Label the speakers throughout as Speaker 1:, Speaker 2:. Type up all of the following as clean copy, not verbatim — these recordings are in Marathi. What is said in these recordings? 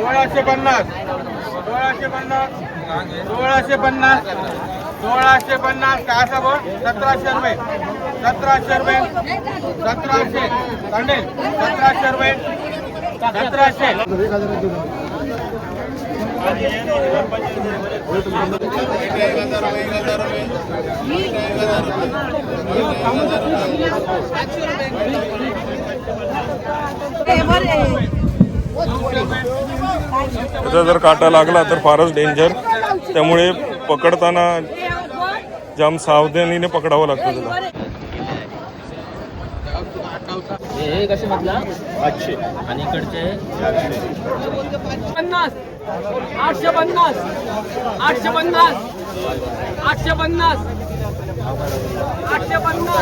Speaker 1: 1650 काय असा बोल 1700 रुपये 1700 रुपये 1700 कांडे 1700 रुपये 1700
Speaker 2: त्याचा जर काटा लागला तर फारच डेंजर, त्यामुळे पकडताना जाम सावधानीने पकडावं लागतं त्याला.
Speaker 3: हे कसे म्हटलं 800 आणि इकडचे
Speaker 4: 50 850 850 850 850.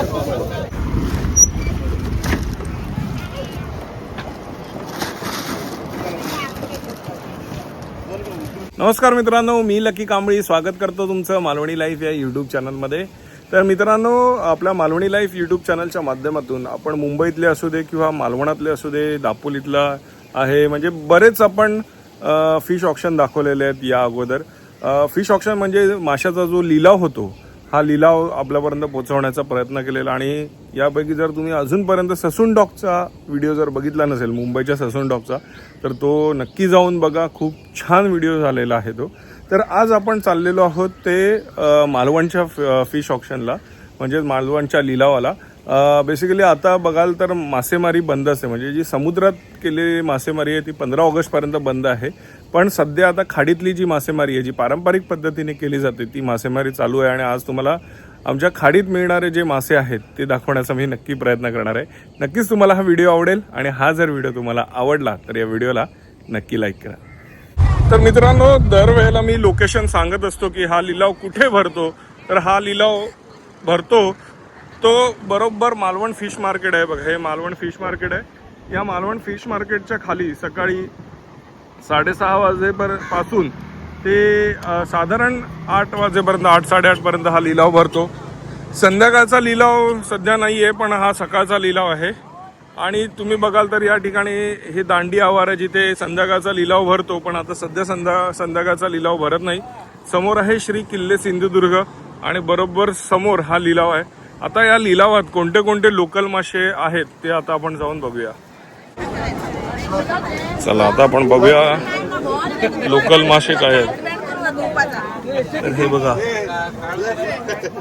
Speaker 2: नमस्कार मित्रांनो, मी लकी कांबळी स्वागत करतो तुमचं मालवणी लाईफ या यूट्यूब चॅनलमध्ये. तर मित्रांनो, आपल्या मालवणी लाईफ यूट्यूब चॅनलच्या माध्यमातून आपण मुंबईतले असू दे किंवा मालवणातले असू दे, दापोलीतला आहे, म्हणजे बरेच आपण फिश ऑक्शन दाखवलेले आहेत या अगोदर. फिश ऑक्शन म्हणजे माशाचा जो लिलाव होतो, हा लिलाव आपल्यापर्यंत पोहोचवण्याचा प्रयत्न केलेला. आणि यापैकी जर तुम्ही अजूनपर्यंत ससून डॉकचा व्हिडिओ जर बघितला नसेल, मुंबईच्या ससून डॉकचा, तर तो नक्की जाऊन बघा. खूप छान व्हिडिओ झालेला आहे तो. तर आज आपण चाललेलो आहोत ते मालवणच्या फिश ऑक्शनला, म्हणजे मालवणच्या लिलावाला. बेसिकली आता बघाल तर मासेमारी बंद असते, म्हणजे जी समुद्रात केलेली मासेमारी आहे ती 15 ऑगस्टपर्यंत बंद आहे. पण सध्या आता खाडीतली जी मासेमारी आहे, जी पारंपरिक पद्धतीने केली जाते, ती मासेमारी चालू आहे. आणि आज तुम्हाला आमच्या खाडीत मिळणारे जे मासे आहेत ते दाखवण्याचा मी नक्की प्रयत्न करणार आहे. नक्कीच तुम्हाला हा व्हिडिओ आवडेल, आणि हा जर व्हिडिओ तुम्हाला आवडला तर या व्हिडिओला नक्की लाईक करा. तर मित्रांनो, दरवेळेला मी लोकेशन सांगत असतो की हा लिलाव कुठे भरतो. तर हा लिलाव भरतो तो बरोबर मालवण फिश मार्केट आहे. बघा, हे मालवण फिश मार्केट आहे. या मालवण फिश मार्केटच्या खाली सकाळी 6:30 वाजेपासून ते साधारण 8 वाजेपर्यंत, 8-8:30पर्यंत हा लिलाव भरतो. संध्याकाळचा लिलाव सध्या नाही आहे, पण हा सकाळचा लिलाव आहे. आणि तुम्ही बघाल तर या ठिकाणी हे दांडी आवार आहे, जिथे संध्याकाळचा लिलाव भरतो. पण आता सध्या संध्याकाळचा लिलाव भरत नाही. समोर आहे श्री किल्ले सिंधुदुर्ग, आणि बरोबर समोर हा लिलाव आहे. आता या लिलावात कोणते कोणते लोकल मासे आहेत ते आता आपण जाऊन बघूया. चला, आता आपण बघूया लोकल मासे काय आहेत. तर हे बघा,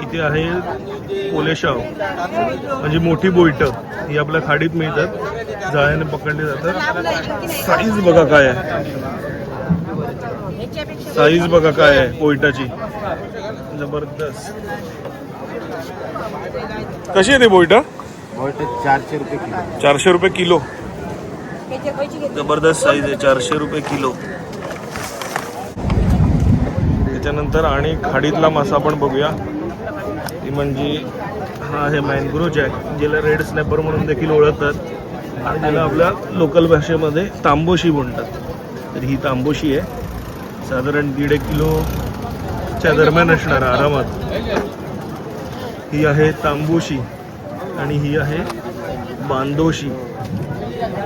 Speaker 2: इथे आहे कोलेशाव, म्हणजे मोठी बोईट. ही आपल्या खाडीत मिळतात, जाळ्याने पकडली जातात. साईज बघा काय आहे, साईज बघा काय आहे बोईटाची, जबरदस्त. कशी आहे ते बोईट?
Speaker 3: 400 रुपये किलो.
Speaker 2: 400 रुपये किलो. जबरदस्त साईज आहे, 400 रुपये किलो. त्याच्यानंतर आणि खाडीतला मासा आपण बघूया. ती म्हणजे हा आहे मँग्रोव जॅक, ज्याला रेड स्नॅपर म्हणून देखील ओळखतात, आणि त्याला आपल्या लोकल भाषेमध्ये तांबोशी म्हणतात. तर ही तांबोशी आहे, साधारण 1.5 किलोच्या दरम्यान असणार आरामात. ही आहे तांबोशी, आणि ही आहे बांदोशी.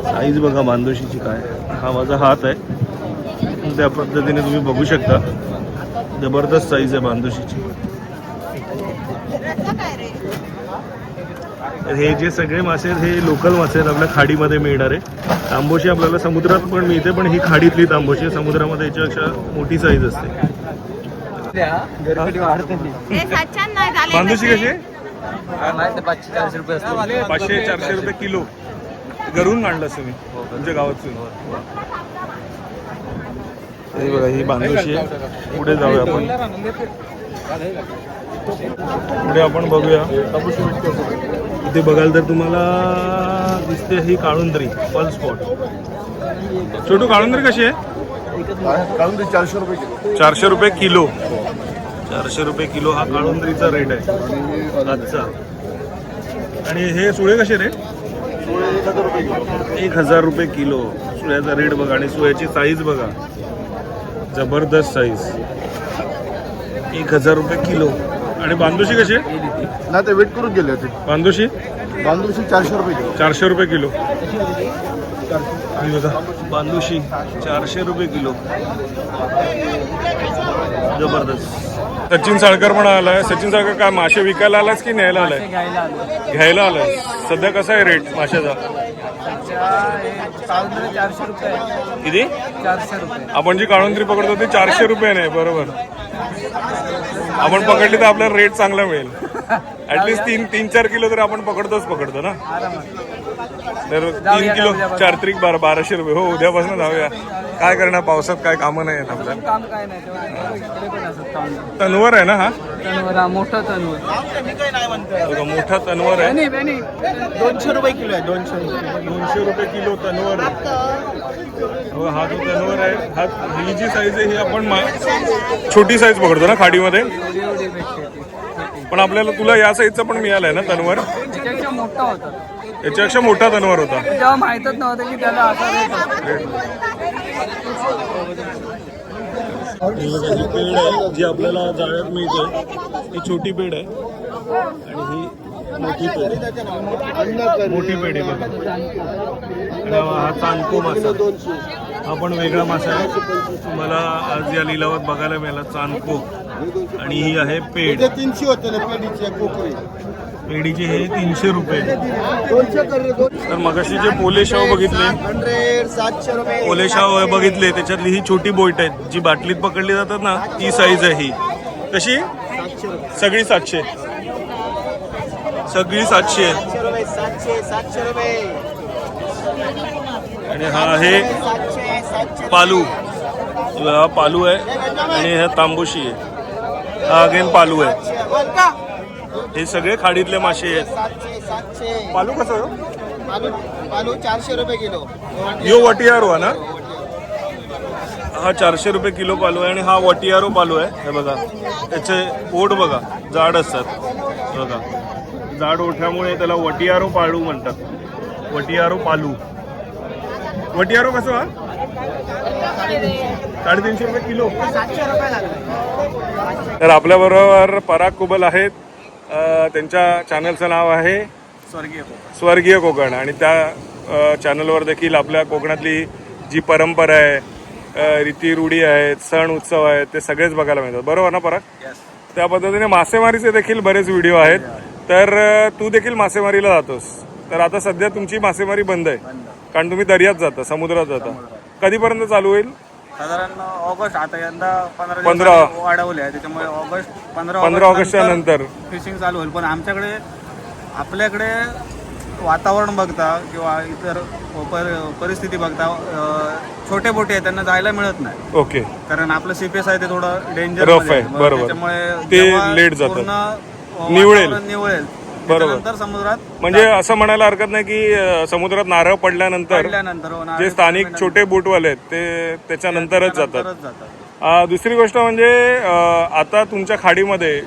Speaker 2: साईज बघा बांदोशीची काय. हा माझा हात आहे, त्या पद्धतीने तुम्ही बघू शकता. जबरदस्त साईज आहे बांदोशीची. हे जे सगळे मासे आहेत हे लोकल मासे आहेत, आपल्या खाडीमध्ये मिळणारे. तांबोशी आपल्याला समुद्रात पण मिळते, पण ही खाडीतली तांबोशी, समुद्रामध्ये याच्यापेक्षा मोठी साईज असते. बांदोशी कशी आहे?
Speaker 3: 500-400 रुपये असते.
Speaker 2: 500-400 रुपये किलो. घरून आणलं तुम्ही तुमच्या गावातून? हे बघा, ही बांदोशी आहे. पुढे जाऊया आपण, पुढे आपण बघूया. इथे बघाल तर तुम्हाला दिसते ही काळुंदरी, पल स्पॉट. छोटू, काळुंदरी कशी आहे?
Speaker 1: 400 रुपये
Speaker 2: 400 रुपये किलो. 400 रुपये किलो हा काळुंदरीचा रेट आहे आजचा. आणि हे सुळे कसे रे? 1000 रुपये किलो सुळ्याचा रेट बघा. आणि सुळ्याची साईज बघा, जबरदस्त साईज, 1000 रुपये किलो. आणि बांदोशी कशी आहे?
Speaker 1: ना ते वेट करून गेले होते.
Speaker 2: बांदोशी
Speaker 1: 400 रुपये किलो.
Speaker 2: 400 रुपये किलो. आणि बघा बांधुशी 400 रुपये किलो. जबरदस्त. सचिन साळकर पण आलाय. सचिन साळकर काय मासे विकायला आलास की न्यायला आलाय? घ्यायला आलाय. सध्या कसा आहे रेट माशाचा?
Speaker 4: 400 रुपये.
Speaker 2: किती?
Speaker 4: 400 रुपये.
Speaker 2: आपण जी काळुंद्री पकडतो ती 400 रुपये नाही. बरोबर. आपण पकडली तर आपल्याला रेट चांगला मिळेल. ऍटलीस्ट 3-4 किलो तर आपण पकडतो ना. तर 3 किलो 4 त्रिक 1200 रुपये. हो उद्यापासून जाऊया. काय करणार पावसात काय कामं नाही आहेत आपल्याला.
Speaker 4: काम काय नाही तेव्हा इकडे पण असत काम.
Speaker 2: तनवर आहे ना हा?
Speaker 4: तनवर मोठा तनवर.
Speaker 2: बघा, मोठा तनवर आहे.
Speaker 1: 200 रुपये किलो आहे.
Speaker 2: 200 रुपये किलो तनवर. हो, हा जो तनवर आहे ही जी साईज आहे ही आपण छोटी साईज पकडतो ना खाडीमध्ये. पण आपल्याला तुला या साईजचा पण मिळालाय ना तनवर?
Speaker 4: त्याच्यापेक्षा मोठा होता.
Speaker 2: याच्यापेक्षा मोठा तनवर होता.
Speaker 4: तेव्हा माहितच नव्हतं की त्याला असा रेट.
Speaker 2: ही पेड आहे जी आपल्याला जाळ्यात मिळते. ही छोटी पेड आहे आणि ही मोठी पेड आहे बघा. आणि हा चांदको मासा. हा पण वेगळा मासा आहे. तुम्हाला आज या लिलावात बघायला मिळाला चांदको. आणि ही आहे पेड.
Speaker 1: 300 होते ना पेडीची कोकळी.
Speaker 2: पेडीचे हे 300 रुपये. तर मगाशी जे पोलेशाव बघितले,
Speaker 1: 700 रुपये.
Speaker 2: पोलेशाव बघितले त्याच्यातली ही छोटी बोट आहे जी बाटलीत पकडली जातात ना ती साईज आहे ही. कशी? सगळी 700. सगळी 700.
Speaker 1: 700 रुपये.
Speaker 2: आणि हा आहे पालू. हा पालू आहे आणि हा तांबूशी आहे. हा अगेन पालू आहे. हे सगळे खाडीतले मासे आहेत. पालू कसं आहे?
Speaker 1: आलू 400 रुपये किलो.
Speaker 2: यो वटियारो आहे ना? हा 400 रुपये किलो पालू आहे. आणि हा वटियारो पालू आहे. हे बघा त्याचे ओठ बघा जाड असतात. बघा जाड ओठामुळे त्याला वटियारो पालू म्हणतात. वटियारो पालू. वटियारो कसं हा? 350 रुपये किलो. तर आपल्या बरोबर पराग कुबल आहेत. त्यांच्या चॅनलचं नाव आहे स्वर्गीय कोकण. आणि त्या चॅनलवर देखील आपल्या कोकणातली जी परंपरा आहे, रीती रूढी आहेत, सण उत्सव आहेत ते सगळेच बघायला मिळतात. बरोबर ना पराग? त्या पद्धतीने मासेमारीचे देखील बरेच व्हिडिओ आहेत. तर तू देखील मासेमारीला जातोस. तर आता सध्या तुमची मासेमारी बंद आहे कारण तुम्ही दर्यात जाता, समुद्रात जाता. कधीपर्यंत चालू होईल?
Speaker 5: साधारण ऑगस्ट. आता यंदा
Speaker 2: 15
Speaker 5: वाढवले आहे त्याच्यामुळे ऑगस्ट
Speaker 2: 15 ऑगस्टच्या नंतर
Speaker 5: फिशिंग चालू होईल. पण आपल्याकडे वातावरण बघता किंवा इतर परिस्थिती बघता छोटे बोटे आहेत त्यांना जायला मिळत नाही.
Speaker 2: ओके.
Speaker 5: कारण आपलं सीपीएस आहे ते थोडं डेंजर
Speaker 2: रफ आहे. बरोबर.
Speaker 5: त्याच्यामुळे
Speaker 2: ते लेट जातात. निवळेल.
Speaker 5: बरोबर. समुद्रात
Speaker 2: म्हणजे असं म्हणायला हरकत नाही की समुद्रात नारळ पडल्यानंतर जे स्थानिक छोटे बोटवाले आहेत ते त्याच्यानंतरच जातात. दुसरी गोष्ट म्हणजे आता तुमच्या खाडीमध्ये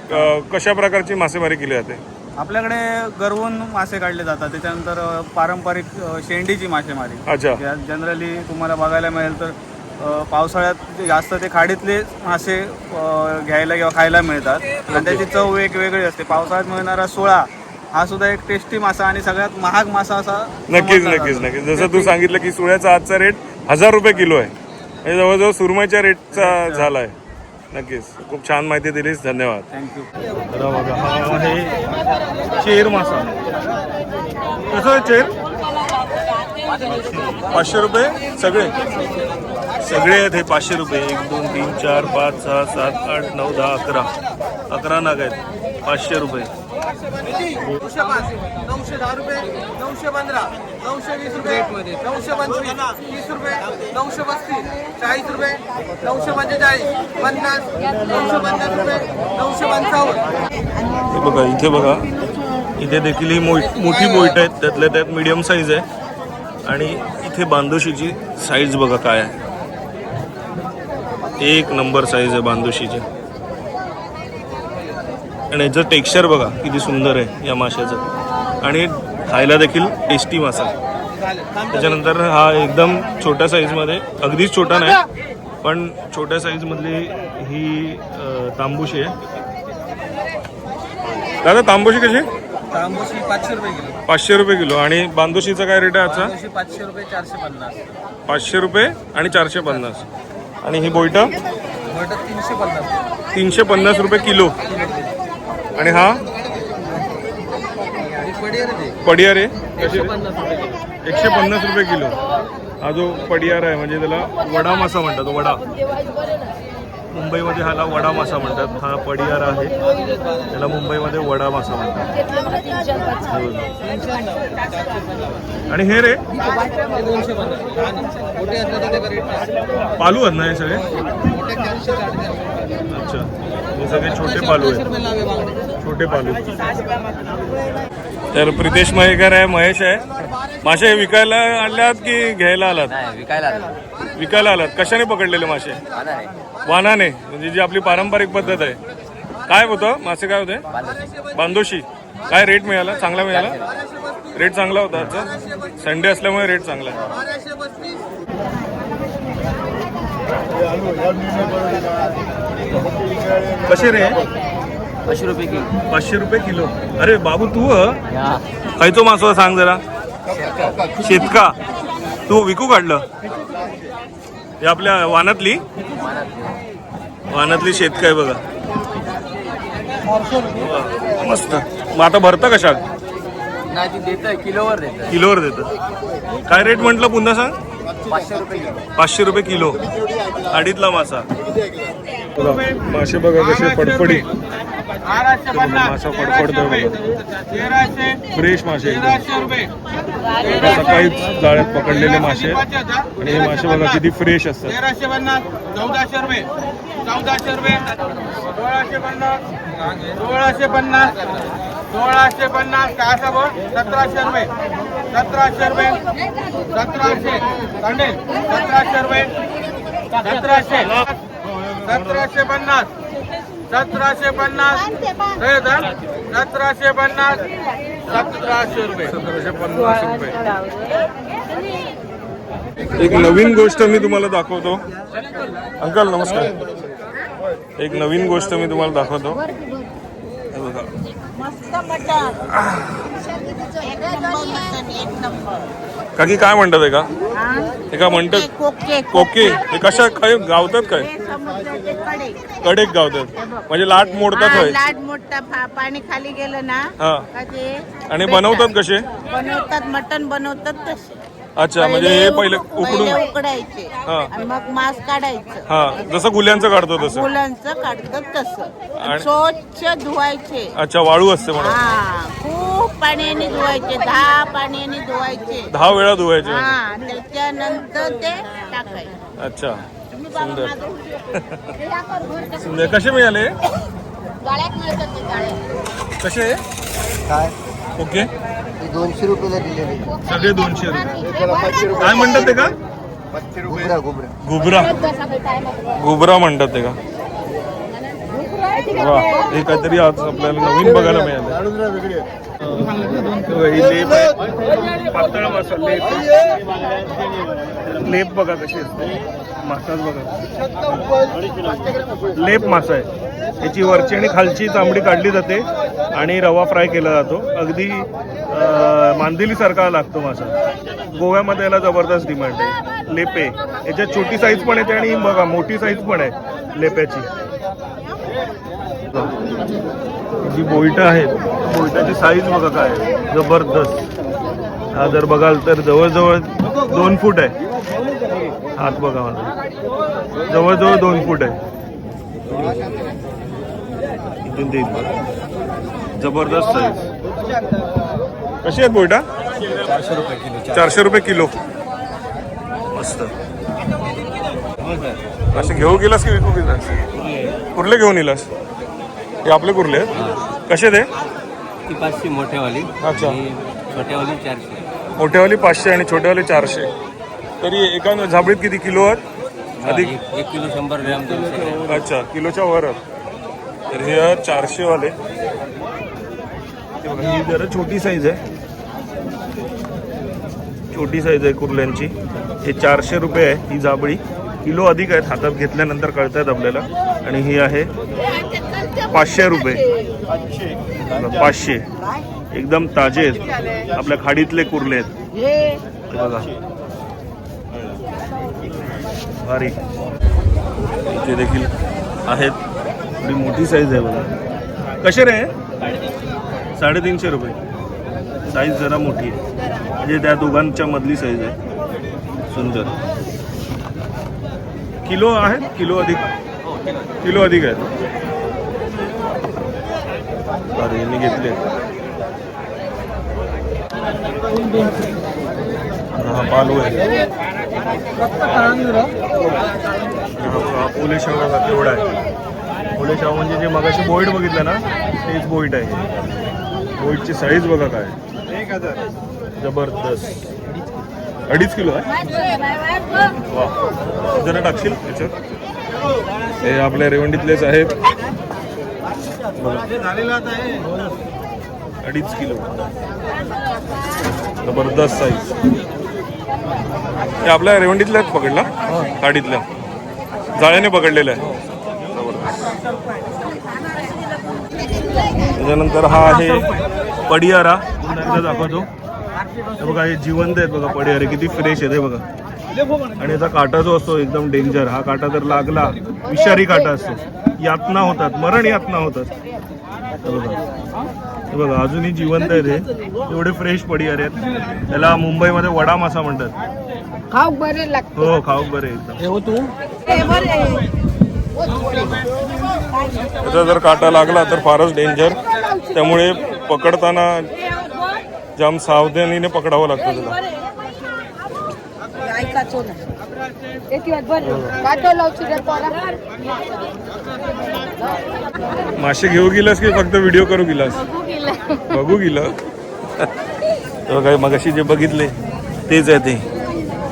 Speaker 2: कशा प्रकारची मासेमारी केली जाते?
Speaker 5: आपल्याकडे गरवून मासे काढले जातात. त्याच्यानंतर पारंपरिक शेंडीची मासेमारी.
Speaker 2: अच्छा.
Speaker 5: जनरली तुम्हाला बघायला मिळेल तर पावसाळ्यात जास्त ते खाडीतले मासे घ्यायला किंवा खायला मिळतात. आणि त्याची चव वेगवेगळी असते. पावसाळ्यात मिळणारा सोळा हा सुद्धा एक टेस्टी मासा आणि सगळ्यात महाग मासा असा.
Speaker 2: नक्कीच. जसं तू सांगितलं की सुळ्याचा आजचा रेट 1000 रुपये किलो आहे. म्हणजे जवळजवळ सुरमईच्या रेटचा झाला आहे. नक्कीच. खूप छान माहिती दिलीस. धन्यवाद.
Speaker 5: थँक्यू.
Speaker 2: बघा हा आहे चेर मासा. कसं आहे चेर? 500 रुपये सगळे आहेत हे. 500 रुपये. 1 2 3 4 5 6 7 8 9 10 11 नाग आहेत. 500 रुपये.
Speaker 4: 905, 910 रुपये, 915, 920 रुपये, 925, 30 रुपये, 935, 40 रुपये, 945, 50, 950 रुपये, 955.
Speaker 2: हे बघा इथे बघा इथे देखील ही मोठी बोट आहेत. त्यातल्या त्यात मीडियम साईज आहे. आणि इथे बांधुशीची साईज बघा काय आहे. 1 नंबर साईज आहे बांधुशीची. आणि याचं टेक्स्चर बघा किती सुंदर आहे या माशाचं. आणि खायला देखील टेस्टी मासा. त्याच्यानंतर हा एकदम छोट्या साईजमध्ये, अगदीच छोटा नाही पण छोट्या साईजमधली ही तांबूशी आहे. दादा तांबूशी कशी?
Speaker 4: तांबूशी 500 रुपये किलो.
Speaker 2: 500 रुपये किलो. आणि बांदोशीचा काय रेट आहे आजचा?
Speaker 4: तांबूशी 500 रुपये 450.
Speaker 2: 500 रुपये आणि 450. आणि ही बोईटा
Speaker 4: बटर 350.
Speaker 2: 350 रुपये किलो. आणि हा
Speaker 4: आणि पडीर आहे
Speaker 2: पडियार आहे
Speaker 4: 150 रुपये किलो.
Speaker 2: 150 रुपये किलो. हा जो पडियार आहे म्हणजे त्याला वडा मासा म्हणतात. वडा, मुंबईमध्ये ह्याला वडा मासा म्हणतात. हा पडियार आहे, त्याला मुंबईमध्ये वडा मासा म्हणतात. आणि हे रे
Speaker 4: 250. मोठे असले तर त्याचा रेट नाही.
Speaker 2: पालू आहेत ना हे सगळे?
Speaker 4: मोठे 400 साडेचारशे.
Speaker 2: अच्छा, हे सगळे छोटे पालू आहेत.
Speaker 4: रुपये लावे बांगडे.
Speaker 2: छोटे पालू. तर प्रितेश मयेकर आहे, महेश आहे. मासे विकायला आणल्यात की घ्यायला आलात? विकायला आलात. कशाने पकडलेले मासे? वानाने, म्हणजे जी आपली पारंपरिक पद्धत आहे. काय होतं मासे? काय होते? बांदोशी. काय रेट मिळाला? चांगला मिळाला? रेट चांगला होता आजचा? संडे असल्यामुळे रेट चांगला आहे.
Speaker 4: 1235.
Speaker 2: कसे रे?
Speaker 3: 500 रुपये किलो. 500
Speaker 2: रुपये किलो. अरे बाबू तू खायचो मासो सांग जरा. शेतका तू विकू काढलं? हे आपल्या वानातली शेतका आहे बघा. मस्त. मग आता भरतं कशा?
Speaker 3: नाही ती देतं किलोवर देतं.
Speaker 2: किलोवर देतं. काय रेट म्हटलं पुन्हा सांग?
Speaker 3: 500 रुपये किलो.
Speaker 2: 500 रुपये किलो. अडीतला मासा. मासे बघा कसे फडफडी. मासा फडफडतोय बघा. फ्रेश मासे सकाळीच जाळ्यात पकडलेले मासे. आणि हे मासे बघा किती फ्रेश असतात.
Speaker 4: 1350. 1400 रुपये. 1400 रुपये. 1650. 1650. 1650. काय असं बोल? 1700 रुपये. 1700 रुपये. 1700. कांडे 1700 रुपये. 1700. 1750. 1750. 1750. 1700 रुपये.
Speaker 2: 1750 रुपये. एक नवीन गोष्ट मी तुम्हाला दाखवतो. अंकल नमस्कार. एक नवीन गोष्ट मी तुम्हाला दाखवतो. हे बघा. काकी काय म्हणतात? हे का म्हणतात? कोके. हे कशा काय गावतात? काय कडेक गावतात? म्हणजे लाट मोडतात होय?
Speaker 6: लाट मोठा पाणी खाली गेलं ना
Speaker 2: हा.
Speaker 6: का ते
Speaker 2: आणि बनवतात कसे?
Speaker 6: बनवतात मटण बनवतात तसे.
Speaker 2: अच्छा, म्हणजे हे पहिले उकडून
Speaker 6: उकडायचे
Speaker 2: हा.
Speaker 6: आणि मग मांस काढायचं.
Speaker 2: हा, जसं गुल्यांचं काढतो तसं.
Speaker 6: मुलांचं काढतात तसं.
Speaker 2: आणि-
Speaker 6: स्वच्छ धुवायचे.
Speaker 2: अच्छा, वाळू असते म्हणून.
Speaker 6: हा, खूप पाण्याने धुवायचे. 10 पाण्याने धुवायचे.
Speaker 2: 10 वेळा धुवायचे.
Speaker 6: हा, त्याच्यानंतर ते टाकायचे.
Speaker 2: अच्छा, सुंदर. सुंदर. कसे मिळाले?
Speaker 6: गाळ्यात मिळतात ते गाळ्यात.
Speaker 2: कसे?
Speaker 1: काय
Speaker 2: ओके.
Speaker 1: 200 रुपयाला दिलेले.
Speaker 2: सगळे 200 रुपये. काय म्हणतात ते का?
Speaker 1: घुबरा.
Speaker 2: घुबरा म्हणतात ते का? वा, हे काहीतरी आज आपल्याला नवीन बघायला मिळालं. ही लेप आहे. पातळ मासा लेप. लेप बघा कशी असते. मासाच बघा. लेप मासा आहे. याची वरची आणि खालची चामडी काढली जाते आणि रवा फ्राय केला जातो. अगदी मांदेलीसारखा लागतो मासा. गोव्यामध्ये याला जबरदस्त डिमांड आहे. लेपे याच्यात छोटी साईज पण येते आणि बघा मोठी साईज पण आहे लेप्याची. जी बोईट आहे, बोईटाची साईज बघा काय आहे. जबरदस्त. हा जर बघाल तर जवळजवळ 2 फूट आहे. हात बघा माझा. जवळजवळ 2 फूट आहे. इथून ते इथं. जबरदस्त साईज. कशी आहेत बोईटा?
Speaker 1: 400 रुपये किलो.
Speaker 2: 400 रुपये किलो. मस्त. असे घेऊ गेलास की विकू गेलास? कुर्ले घेऊन येलास? हे आपले कुर्ले आहेत. कसे ते?
Speaker 3: ती 500 मोठेवाली.
Speaker 2: अच्छा.
Speaker 3: छोटेवाली 400.
Speaker 2: मोठेवाली 500 आणि छोटेवाली 400. तरी एका झाबडीत किती किलो आहेत? अधिक
Speaker 3: 1 किलो 100 ग्रॅम 200.
Speaker 2: अच्छा, किलोच्या वर आहेत. तर हे 400 वाले. ही जरा छोटी साईज आहे. छोटी साईज आहे कुर्ल्यांची. हे 400 रुपये आहे ही जाबळी. किलो अधिक आहेत, हातात घेतल्यानंतर कळतात आपल्याला. आणि ही आहे 500 रुपये. 500. एकदम ताजे आहेत, आपल्या खाडीतले कुर्ले आहेत. हे बघा भारी. इथे देखील आहेत, थोडी मोठी साईज आहे बघा. कसे रे? 350 रुपये. साईज जरा मोठी आहे, म्हणजे त्या दोघांच्या मधली साईज आहे. सुंदर. किलो आहेत? किलो अधिक आहेत. अरे यांनी घेतले. हा पालू आहे. पोले शाव बघा केवढा आहे. पोले शाव म्हणजे जे मगाशी बोईट बघितलं ना तेच बोईट आहे. बोईटची साईज बघा काय जबरदस्त. 2.5 किलो आहे. वा, जरा टाकशील त्याच्यात. हे आपल्या रेवंडीतलेच आहेत. 2.5 किलो जबरदस्त साईज. हे आपल्या रेवंडीतल्याच पकडला, खाडीतल्या जाळ्याने पकडलेलं आहे. त्याच्यानंतर हा आहे पडियारा. पुन्हा एकदा दाखवतो. हे बघा हे जिवंत आहेत बघा पडियारे, किती फ्रेश आहेत हे बघा. आणि याचा काटा जो असतो एकदम डेंजर. हा काटा जर लागला, विषारी काटा असतो, यातना होतात, मरण यातना होतात. हे बघा अजूनही जिवंत आहेत हे. एवढे फ्रेश पडियारे आहेत. त्याला मुंबईमध्ये वडा मासा म्हणतात.
Speaker 6: खाऊ बरे लागते.
Speaker 2: हो खाऊ बरे एकदम. त्याचा जर काटा लागला तर फारच डेंजर. त्यामुळे पकडताना जाम सावधानीने पकडावं लागतं त्याला. मासे घेऊ गेलास की फक्त व्हिडिओ करू गेलास? बघू गेलं. बघा मगाशी जे बघितले तेच आहे ते,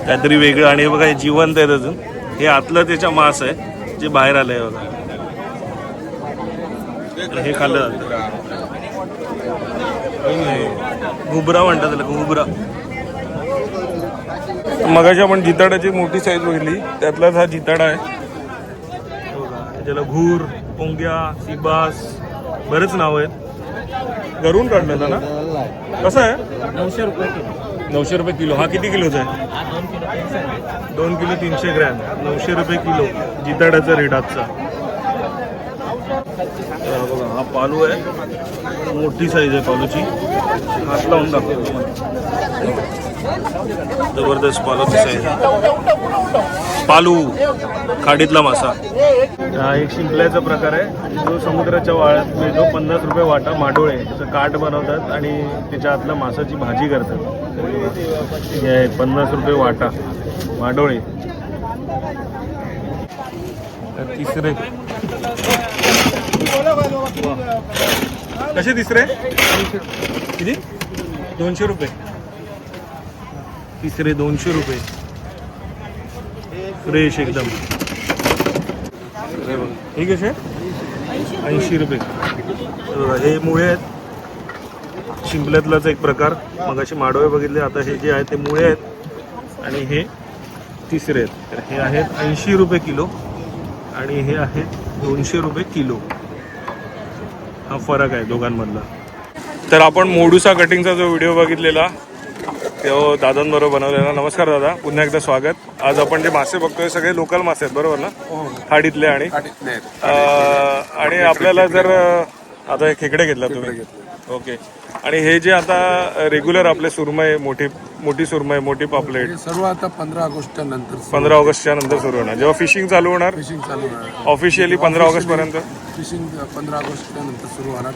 Speaker 2: काहीतरी वेगळं. आणि हे बघा हे जिवंत आहेत अजून. हे आतलं त्याच्या मांस आहे जे बाहेर आलंय बघा. हे खाल्लं जातं. घुबरा म्हणतात त्याला, घुबरा. मगाशी आपण जिताडाची मोठी साईज बघितली, त्यातलाच हा जिताडा आहे. त्याला घूर, पोंग्या, सिबास बरेच नाव आहेत. घरून काढलं ना. कसं आहे?
Speaker 3: 900 रुपये किलो.
Speaker 2: 900 रुपये किलो. हा किती किलोचा आहे? 2 किलो 300 ग्रॅम. 900 रुपये किलो जिताड्याचा रेट आजचा. बघा हा पालू आहे, मोठी साईज आहे पालूची. हात लावून दाखवतो. जबरदस्त पालूची साईज. पालू खाडीतला मासा. हा एक शिंपल्याचा प्रकार आहे जो समुद्राच्या वाळ्यात मिळतो. 50 रुपये वाटा. माडोळे त्याचं काठ बनवतात आणि त्याच्या आतल्या मासाची भाजी करतात. हे 50 रुपये वाटा माडोळे. तिसरे कसे तिसरे? किती? 200 रुपये. तिसरे 200 रुपये. फ्रेश एकदम. हे कसे? 80 रुपये. हे मुळे आहेत. शिंपल्यातलाच एक प्रकार. मग असे माडोळे बघितले. आता हे जे आहेत ते मुळे आहेत आणि हे तिसरे आहेत. तर हे आहेत 80 रुपये किलो आणि हे आहेत 200 रुपये किलो. हा फरक आहे दोघांमधला. तर आपण मोडुसा कटिंगचा जो व्हिडिओ बघितलेला तो दादांबरोबर बनवलेला. नमस्कार दादा, पुन्हा एकदा स्वागत. आज आपण जे मासे बघतोय सगळे लोकल मासे आहेत बरोबर ना? खाडीतले. आणि आपल्याला जर आता हे खेकडे घेतला तुम्ही, ओके. आणि हे जे आता रेग्युलर आपले सुरमई, मोठी सुरमई, मोठी पापलेट
Speaker 7: सर्व आता 15 ऑगस्टच्या नंतर
Speaker 2: 15 ऑगस्टच्या नंतर सुरू होणार. जेव्हा फिशिंग चालू होणार
Speaker 7: फिशिंग चालू होणार.
Speaker 2: ऑफिशियली 15 ऑगस्ट पर्यंत
Speaker 7: फिशिंग 15 ऑगस्टच्या नंतर सुरू होणार.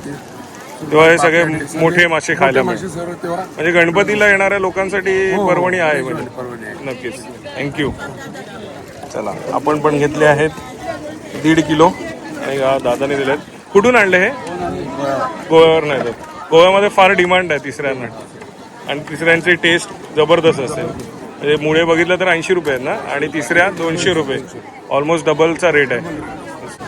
Speaker 2: तेव्हा हे सगळे मोठे मासे खायला मिळतील.
Speaker 7: सर्व तेव्हा
Speaker 2: म्हणजे गणपतीला येणाऱ्या लोकांसाठी पर्वणी आहे. म्हणजे
Speaker 7: परवणी आहे.
Speaker 2: नक्कीच. थँक्यू. चला आपण पण घेतले आहेत 1.5 किलो आणि दादाने दिलेत. कुठून आणले हे? गोव्यावर नाही तर गोव्यामध्ये फार डिमांड आहे तिसऱ्यांना. आणि तिसऱ्यांची टेस्ट जबरदस्त असते. म्हणजे मुळे बघितलं तर 80 रुपये आहेत ना आणि तिसऱ्या 200 रुपये. ऑलमोस्ट डबलचा रेट आहे.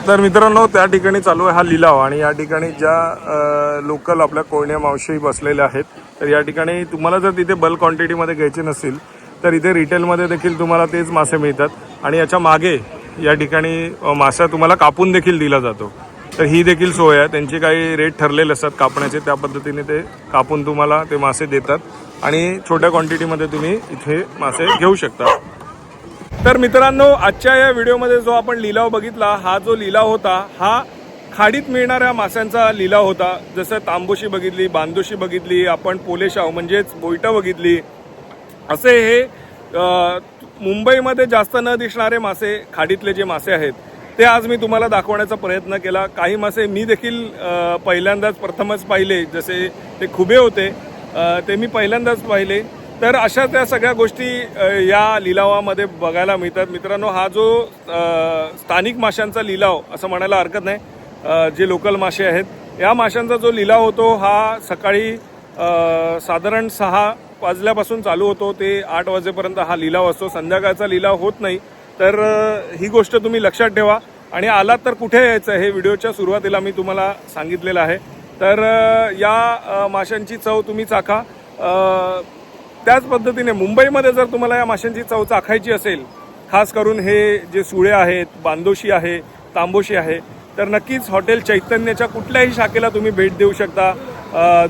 Speaker 2: तर मित्रांनो त्या ठिकाणी चालू आहे हा लिलाव. आणि या ठिकाणी ज्या लोकल आपल्या कोळण्या मावशी बसलेल्या आहेत, तर या ठिकाणी तुम्हाला जर तिथे बल्क क्वांटिटीमध्ये घ्यायचे नसतील तर इथे रिटेलमध्ये देखील तुम्हाला तेच मासे मिळतात. आणि याच्या मागे या ठिकाणी मासा तुम्हाला कापून देखील दिला जातो. तर ही देखील सोय आहे. त्यांचे काही रेट ठरलेले असतात कापण्याचे, त्या पद्धतीने ते कापून तुम्हाला ते मासे देतात आणि छोट्या क्वांटिटीमध्ये तुम्ही इथे मासे घेऊ शकता. तर मित्रांनो, आजच्या या व्हिडिओमध्ये जो आपण लिलाव बघितला, हा जो लिलाव होता हा खाडीत मिळणाऱ्या माशांचा लिलाव होता. जसं तांबोशी बघितली, बांदोशी बघितली, आपण पोलेशाव म्हणजेच बोईटं बघितली. असे हे मुंबईमध्ये जास्त न दिसणारे मासे, खाडीतले जे मासे आहेत ते आज मी तुम्हाला दाखवण्याचा प्रयत्न केला. काही मासे मी देखील पहिल्यांदाच प्रथमच पाहिले, जसे ते खुबे होते ते मी पहिल्यांदाच पाहिले. तर अशा त्या सगळ्या गोष्टी या लिलावामध्ये बघायला मिळतात. मित्रांनो, हा जो स्थानिक माशांचा लिलाव असं म्हणायला हरकत नाही, जे लोकल मासे आहेत या माशांचा जो लिलाव होतो हा सकाळी साधारण 6 वाजल्यापासून चालू होतो ते 8 वाजेपर्यंत हा लिलाव असतो. संध्याकाळचा लिलाव होत नाही. तर ही गोष्ट तुम्ही लक्षात ठेवा आणि आलात तर कुठे यायचं हे व्हिडिओच्या सुरुवातीला मी तुम्हाला सांगितलेलं आहे. तर या माशांची चव तुम्ही चाखा. त्याच पद्धतीने मुंबईमध्ये जर तुम्हाला या माशांची चव चाखायची असेल, खास करून हे जे सुळे आहेत, बांदोशी आहे, तांबोशी आहे, तर नक्कीच हॉटेल चैतन्याच्या कुठल्याही शाखेला तुम्ही भेट देऊ शकता.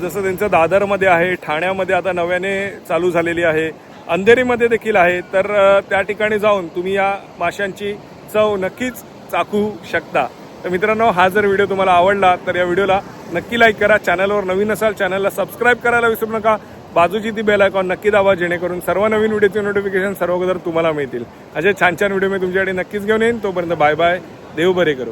Speaker 2: जसं त्यांचं दादरमध्ये आहे, ठाण्यामध्ये आता नव्याने चालू झालेली आहे, अंधेरीमध्ये देखील आहे. तर त्या ठिकाणी जाऊन तुम्ही या माशांची चव नक्कीच चाखू शकता. तर मित्रांनो, हा जर व्हिडिओ तुम्हाला आवडला तर या व्हिडिओला नक्की लाईक करा. चॅनलवर नवीन असाल चॅनलला सबस्क्राईब करायला विसरू नका. बाजूची ती बेल आयकॉन नक्की दाबा, जेणेकरून सर्व नवीन व्हिडिओचे नोटिफिकेशन सर्व अगोदर तुम्हाला मिळतील. असे छान छान व्हिडिओ मी तुमच्याकडे नक्कीच घेऊन येईन. तोपर्यंत बाय बाय. देव बरे करो.